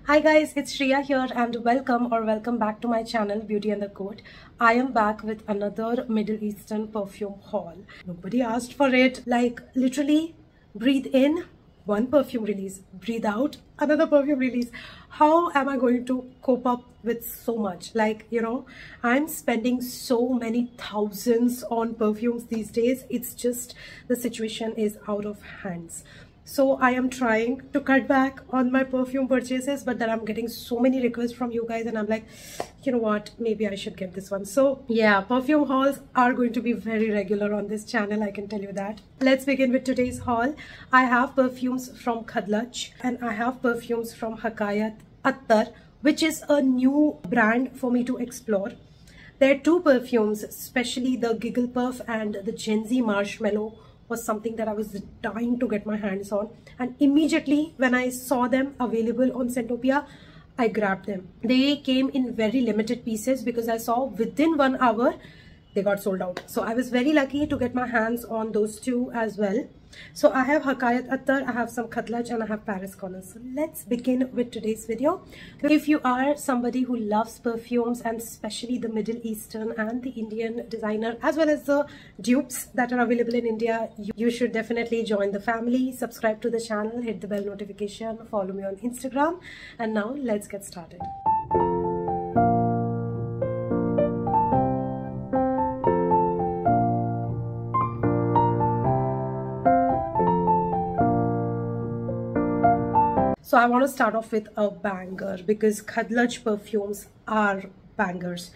Hi guys, it's Shreya here and welcome back to my channel Beauty and the Code. I am back with another Middle Eastern perfume haul. Nobody asked for it. Like literally, breathe in, one perfume release, breathe out, another perfume release. How am I going to cope up with so much? Like, I'm spending so many thousands on perfumes these days. It's just the situation is out of hands. So I am trying to cut back on my perfume purchases, but then I'm getting so many requests from you guys and I'm like, you know what, maybe I should get this one. So yeah, perfume hauls are going to be very regular on this channel, I can tell you that. Let's begin with today's haul. I have perfumes from Khadlaj and I have perfumes from Hikayat Attar, which is a new brand for me to explore. There are two perfumes, especially the Giggle Puff and the Gen Z Marshmallow was something that I was dying to get my hands on, and immediately when I saw them available on Scentopia, I grabbed them. They came in very limited pieces because I saw within 1 hour they got sold out. So I was very lucky to get my hands on those two as well. So I have Hikayat Attar, I have some Khadlaj and I have Paris Corner. So let's begin with today's video. If you are somebody who loves perfumes and especially the Middle Eastern and the Indian designer as well as the dupes that are available in India, you should definitely join the family, subscribe to the channel, hit the bell notification, follow me on Instagram, and now let's get started. So I want to start off with a banger because Khadlaj perfumes are bangers.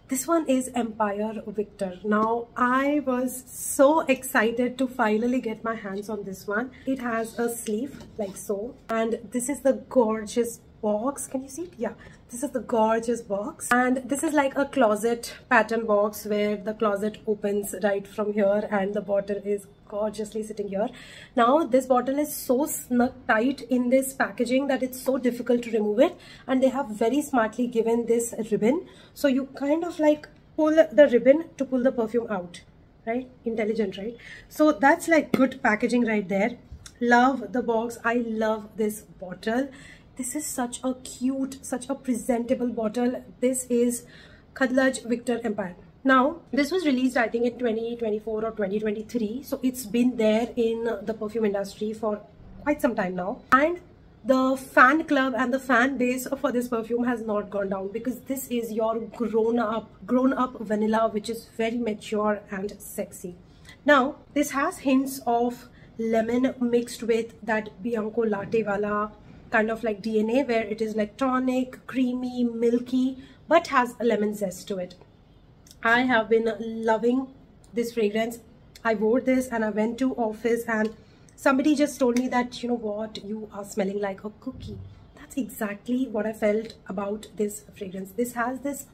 This one is Empire Victor. Now I was so excited to finally get my hands on this one. It has a sleeve like so, and this is the gorgeous box. Can you see it? Yeah, this is the gorgeous box, and this is like a closet pattern box where the closet opens right from here and the bottle is gorgeously sitting here. Now this bottle is so snug tight in this packaging that it's so difficult to remove it, and they have very smartly given this ribbon, so you kind of like pull the ribbon to pull the perfume out, right? Intelligent, right? So that's like good packaging right there. Love the box. I love this bottle. This is such a cute, such a presentable bottle. This is Khadlaj Victor Empire. Now, this was released I think in 2024 or 2023. So it's been there in the perfume industry for quite some time now. And the fan club and the fan base for this perfume has not gone down because this is your grown up vanilla, which is very mature and sexy. Now, this has hints of lemon mixed with that Bianco latte wala kind of like DNA, where it is like tonic, creamy, milky, but has a lemon zest to it. I have been loving this fragrance. I wore this and I went to office and somebody just told me that, you know what, you are smelling like a cookie. That's exactly what I felt about this fragrance. This has this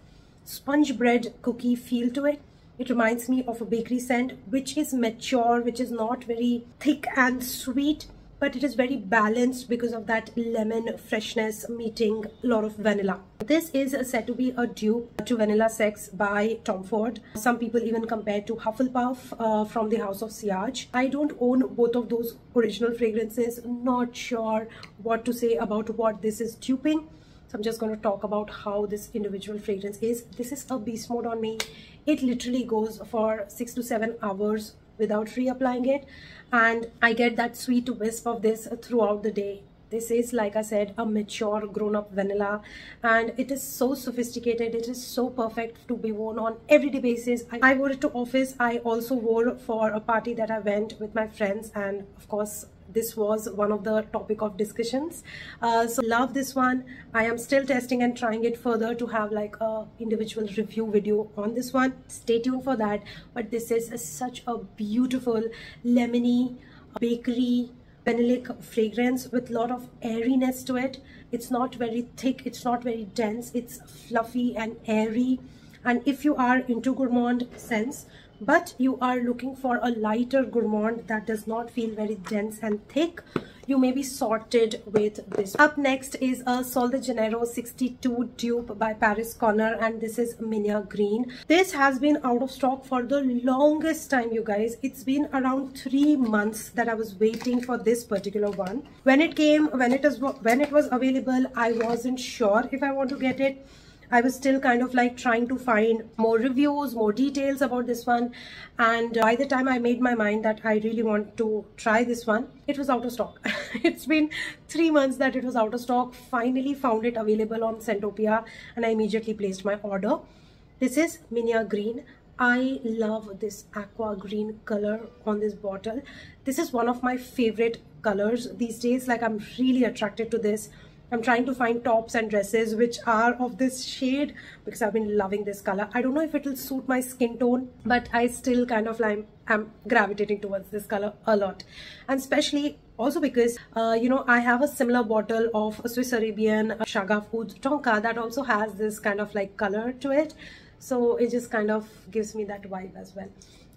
sponge bread cookie feel to it. It reminds me of a bakery scent, which is mature, which is not very thick and sweet, but it is very balanced because of that lemon freshness meeting a lot of vanilla. This is said to be a dupe to Vanilla Sex by Tom Ford. Some people even compare to Hufflepuff from the House of Siage. I don't own both of those original fragrances. Not sure what to say about what this is duping. So I'm just going to talk about how this individual fragrance is. This is a beast mode on me. It literally goes for 6 to 7 hours without reapplying it, and I get that sweet wisp of this throughout the day. This is, like I said, a mature grown-up vanilla, and it is so sophisticated. It is so perfect to be worn on everyday basis. I wore it to office. I also wore for a party that I went with my friends, and of course this was one of the topic of discussions. So love this one. I am still testing and trying it further to have like a individual review video on this one. Stay tuned for that. But this is such a beautiful lemony bakery vanillic fragrance with a lot of airiness to it. It's not very thick, it's not very dense, it's fluffy and airy. And if you are into gourmand scents, but you are looking for a lighter gourmand that does not feel very dense and thick, you may be sorted with this. Up next is a Sol de Janeiro 62 dupe by Paris Corner, and this is Minya Green. This has been out of stock for the longest time, you guys. It's been around 3 months that I was waiting for this particular one. When it was available, I wasn't sure if I want to get it. I was still kind of like trying to find more reviews, more details about this one, and by the time I made my mind that I really want to try this one, it was out of stock. It's been 3 months that it was out of stock. Finally found it available on Scentopia and I immediately placed my order. This is Minya Green. I love this aqua green color on this bottle. This is one of my favorite colors these days. Like, I'm really attracted to this. I'm trying to find tops and dresses which are of this shade because I've been loving this color. I don't know if it will suit my skin tone, but I still kind of like am gravitating towards this color a lot. And especially also because, you know, I have a similar bottle of Swiss Arabian Shaga Foods Tonka that also has this kind of like color to it. So it just kind of gives me that vibe as well.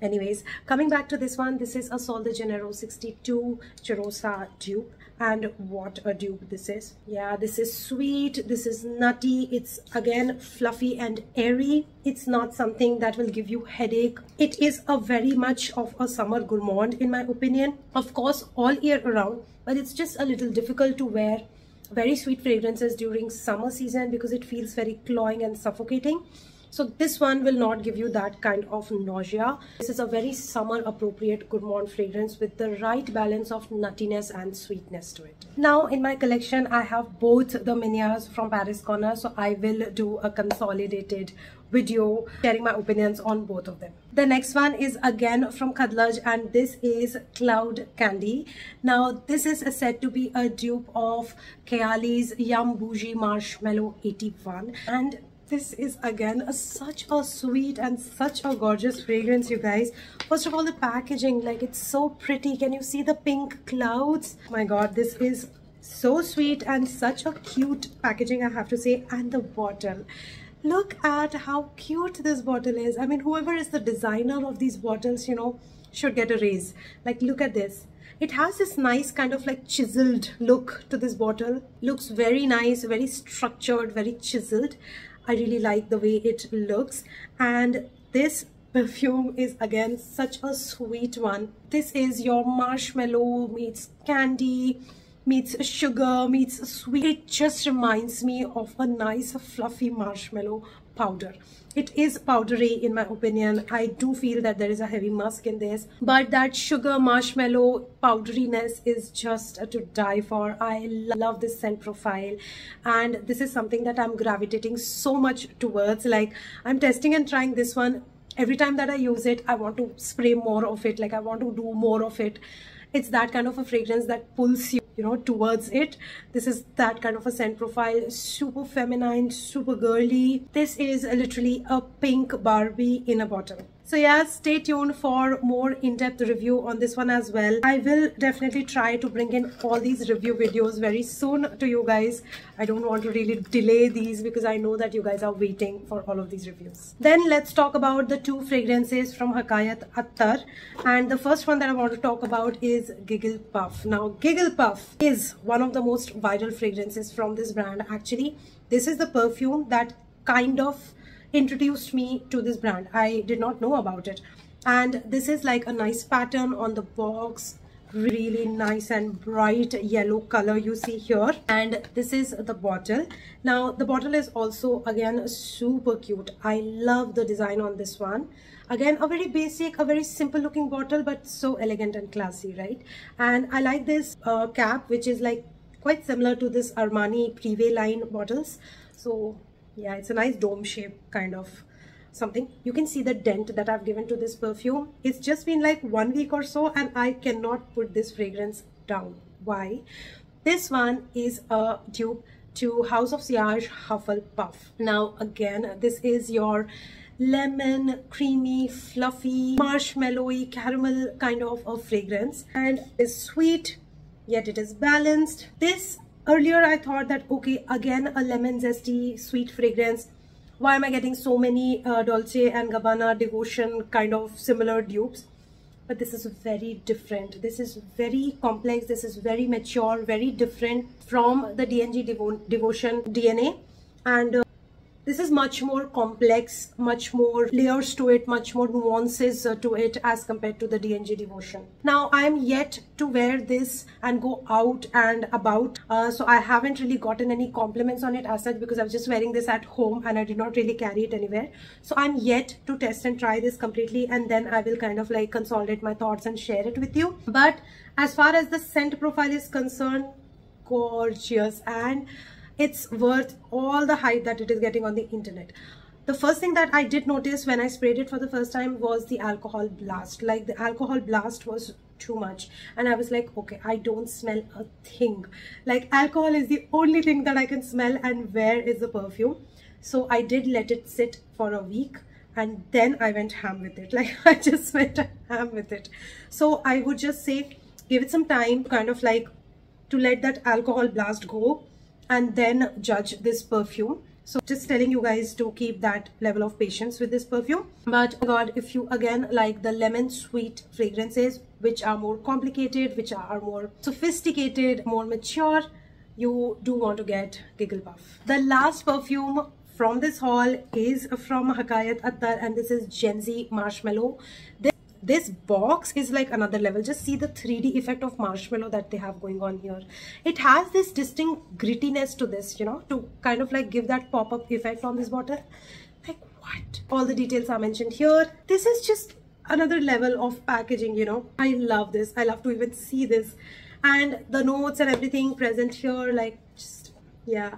Anyways, coming back to this one, this is a Sol de Janeiro 62 Cheirosa dupe. And what a dupe this is. Yeah, this is sweet, this is nutty, it's again fluffy and airy. It's not something that will give you headache. It is a very much of a summer gourmand in my opinion. Of course, all year around, but it's just a little difficult to wear very sweet fragrances during summer season because it feels very cloying and suffocating. So this one will not give you that kind of nausea. This is a very summer appropriate gourmand fragrance with the right balance of nuttiness and sweetness to it. Now in my collection, I have both the Minyas from Paris Corner. So I will do a consolidated video sharing my opinions on both of them. The next one is again from Khadlaj, and this is Cloud Candy. Now this is said to be a dupe of Kayali's Yum Bougie Marshmallow 81, and this is again such a sweet and such a gorgeous fragrance, you guys. First of all, the packaging, like, it's so pretty. Can you see the pink clouds? Oh my god, this is so sweet and such a cute packaging, I have to say. And the bottle, look at how cute this bottle is. I mean, whoever is the designer of these bottles, you know, should get a raise. Like, look at this. It has this nice kind of like chiseled look to this bottle. Looks very nice, very structured, very chiseled. I really like the way it looks. And this perfume is again such a sweet one. This is your marshmallow meets candy meets sugar meets sweet. It just reminds me of a nice fluffy marshmallow powder. It is powdery in my opinion. I do feel that there is a heavy musk in this, but that sugar marshmallow powderiness is just to die for. I love this scent profile, and this is something that I'm gravitating so much towards. Like, I'm testing and trying this one. Every time that I use it, I want to spray more of it. Like, I want to do more of it. It's that kind of a fragrance that pulls you, you know, towards it. This is that kind of a scent profile. Super feminine, super girly. This is literally a pink Barbie in a bottle. So yeah, stay tuned for more in-depth review on this one as well. I will definitely try to bring in all these review videos very soon to you guys. I don't want to really delay these because I know that you guys are waiting for all of these reviews. Then let's talk about the two fragrances from Hikayat Attar. And the first one that I want to talk about is Giggle Puff. Now, Giggle Puff is one of the most viral fragrances from this brand. Actually, this is the perfume that kind of introduced me to this brand. I did not know about it, and this is like a nice pattern on the box, really nice and bright yellow color you see here. And this is the bottle. Now the bottle is also again super cute. I love the design on this one. Again, a very basic, a very simple looking bottle, but so elegant and classy, right? And I like this cap, which is like quite similar to this Armani Privé line bottles. So yeah, it's a nice dome shape kind of something. You can see the dent that I've given to this perfume. It's just been like 1 week or so, and I cannot put this fragrance down. Why? This one is a dupe to House of Sillage Hufflepuff. Now again, this is your lemon, creamy, fluffy, marshmallowy, caramel kind of a fragrance, and it's sweet, yet it is balanced. This, earlier I thought that, okay, again a lemon zesty sweet fragrance. why am I getting so many Dolce & Gabbana Devotion kind of similar dupes? But this is very different. This is very complex. This is very mature, very different from the DNG Devotion DNA. And this is much more complex, much more layers to it, much more nuances to it as compared to the DNG Devotion. Now, I am yet to wear this and go out and about. So I haven't really gotten any compliments on it as such, because I was just wearing this at home and I did not really carry it anywhere. So I'm yet to test and try this completely, and then I will kind of like consolidate my thoughts and share it with you. But as far as the scent profile is concerned, gorgeous, and it's worth all the hype that it is getting on the internet. The first thing that I did notice when I sprayed it for the first time was the alcohol blast. Like, the alcohol blast was too much, and I was like, okay, I don't smell a thing. Like, alcohol is the only thing that I can smell, and where is the perfume? So I did let it sit for a week, and then I went ham with it. Like, I just went ham with it. So I would just say, give it some time, kind of like to let that alcohol blast go, and then judge this perfume. So just telling you guys to keep that level of patience with this perfume. But God, if you again like the lemon sweet fragrances, which are more complicated, which are more sophisticated, more mature, you do want to get Giggle Puff. The last perfume from this haul is from Hikayat Attar, and this is Gen Z Marshmallow. This box is like another level. Just see the 3D effect of marshmallow that they have going on here. It has this distinct grittiness to this, you know, to kind of like give that pop-up effect on this bottle. Like, what? All the details are mentioned here. This is just another level of packaging, you know. I love this. I love to even see this. And the notes and everything present here, like, just, yeah.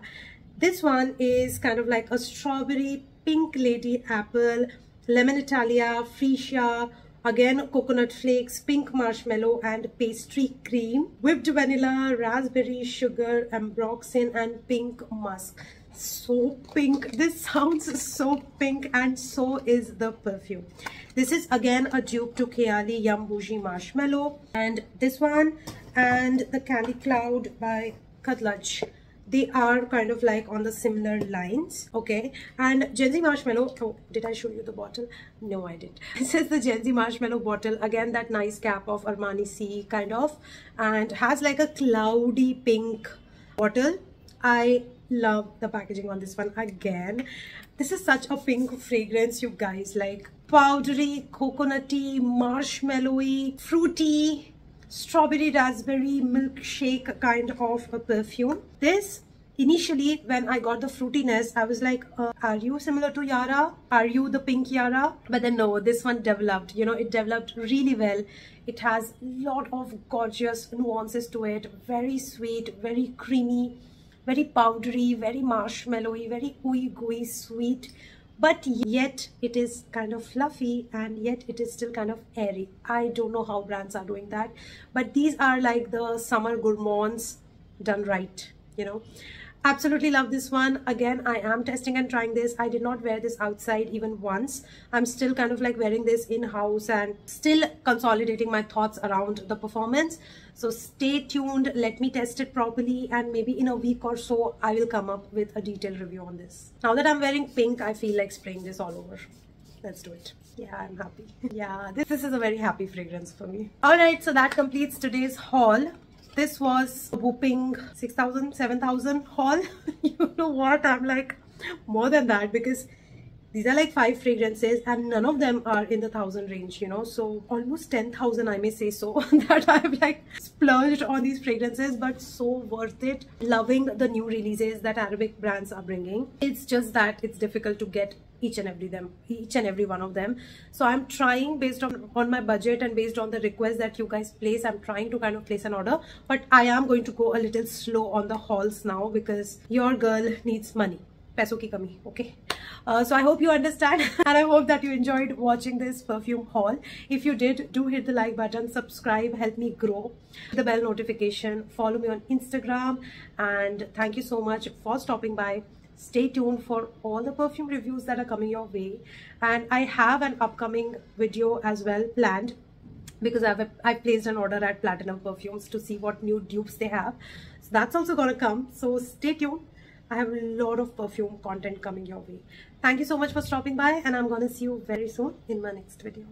This one is kind of like a strawberry, pink lady apple, lemon Italia, freesia, again coconut flakes, pink marshmallow and pastry cream, whipped vanilla, raspberry, sugar, ambroxan and pink musk. So pink. This sounds so pink, and so is the perfume. This is again a dupe to Kayali Yum Bougie Marshmallow, and this one and the Candy Cloud by Kadlaj. They are kind of like on the similar lines, okay? And Gen Z Marshmallow, oh, did I show you the bottle? No, I didn't. This is the Gen Z Marshmallow bottle. Again, that nice cap of Armani C kind of, and has like a cloudy pink bottle. I love the packaging on this one. Again, this is such a pink fragrance, you guys. Like powdery, coconutty, marshmallowy, fruity, strawberry raspberry milkshake kind of a perfume. This initially, when I got the fruitiness, I was like, are you similar to Yara? Are you the pink Yara? But then no, this one developed, you know, it developed really well. It has a lot of gorgeous nuances to it. Very sweet, very creamy, very powdery, very marshmallowy, very ooey gooey sweet. But yet it is kind of fluffy, and yet it is still kind of airy. I don't know how brands are doing that, but these are like the summer gourmands done right, you know. Absolutely love this one. Again, I am testing and trying this. I did not wear this outside even once. I'm still kind of like wearing this in-house and still consolidating my thoughts around the performance. So stay tuned. Let me test it properly, and maybe in a week or so I will come up with a detailed review on this. Now that I'm wearing pink, I feel like spraying this all over. Let's do it. Yeah, I'm happy. Yeah, this is a very happy fragrance for me. Alright, so that completes today's haul. This was a whooping 6,000, 7,000 haul. You know what? I'm like more than that, because these are like 5 fragrances and none of them are in the 1,000 range, you know. So almost 10,000, I may say so, that I've like splurged on these fragrances, but so worth it. Loving the new releases that Arabic brands are bringing. It's just that it's difficult to get each and every one of them. So I'm trying, based on my budget and based on the request that you guys place, I'm trying to kind of place an order. But I am going to go a little slow on the hauls now, because your girl needs money. Paisa ki kami, okay? So I hope you understand, and I hope that you enjoyed watching this perfume haul. If you did, do hit the like button, subscribe, help me grow, the bell notification, follow me on Instagram, and thank you so much for stopping by. Stay tuned for all the perfume reviews that are coming your way, and I have an upcoming video as well planned, because I placed an order at Platinum Perfumes to see what new dupes they have. So that's also gonna come, so stay tuned. I have a lot of perfume content coming your way. Thank you so much for stopping by, and I'm gonna see you very soon in my next video.